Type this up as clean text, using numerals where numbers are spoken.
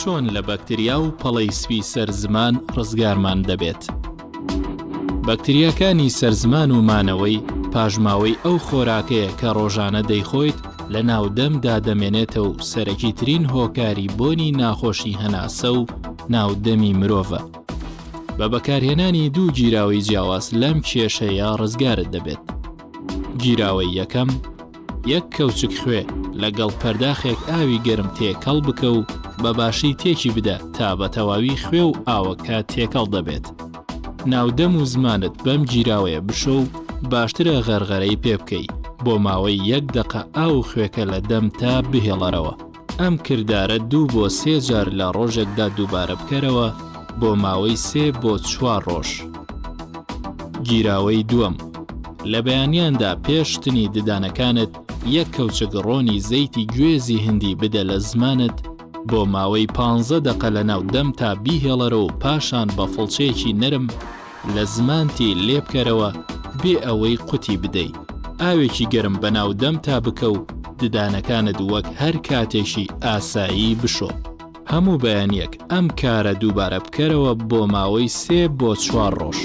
چۆن لە بەکتریا و پەڵەی سپی سەرزمان ڕزگارمان دەبێت. بەکتریاکانی سەرزمان و مانەوەی پاژماوەی ئەو خۆراکەیە کە ڕۆژانە دەیخۆیت لە ناودەمدا دەمێنێتە و سەرەکی ترین هۆکاری بۆنی ناخۆشی هەناسە و ناودەمی مرۆڤە. بە بەکارهێنانی دوو گیراوەی جیاواز لەم کێشەیە ڕزگارت دەبێت. گیراوەی یەکەم، یەک کەوچک خوێ لەگەڵ پەرداخێک ئاوی گەرم تێکەڵ بکە و بە باشی تێکی بدە تا بە تەواوی خوێ و ئاوەکە تێکەڵ دەبێت. ناودەم و زمانت بەم گیراوەیە بشۆ و باشترە غەرغەرەی پێ بکەی بۆ ماوەی 1 دقە ئاو خوێکە لە دەم تا بهێڵەرەوە. ئەم کردارە 2 بۆ 3 جار لە ڕۆژێکدا دووبارە بکەرەوە بۆ ماوەی 3 بۆ 4 ڕۆژ. گیراوەی دووەم، لە بەیانیاندا پێشتنی ددانەکانت 1 کەوچک ڕۆنی زەیتی گوێزی هندی بدە لە زمانت بۆ ماوەی 15 دقە لە ناو دەم تا بیهێڵەرەوە و پاشان بە فڵچەیەکی نەرم لە زمانتی لێ بکەرەوە بێ ئەوەی قوتی بدەیت. ئاوێکی گەرم بە ناو دەم تا بکە و ددانەکانت وەک هەر کاتێکی ئاسایی بشۆ. هەموو بەیانیەک ئەم کارە دووبارە بکەرەوە بۆ ماوەی 3 بۆ 4 ڕۆژ.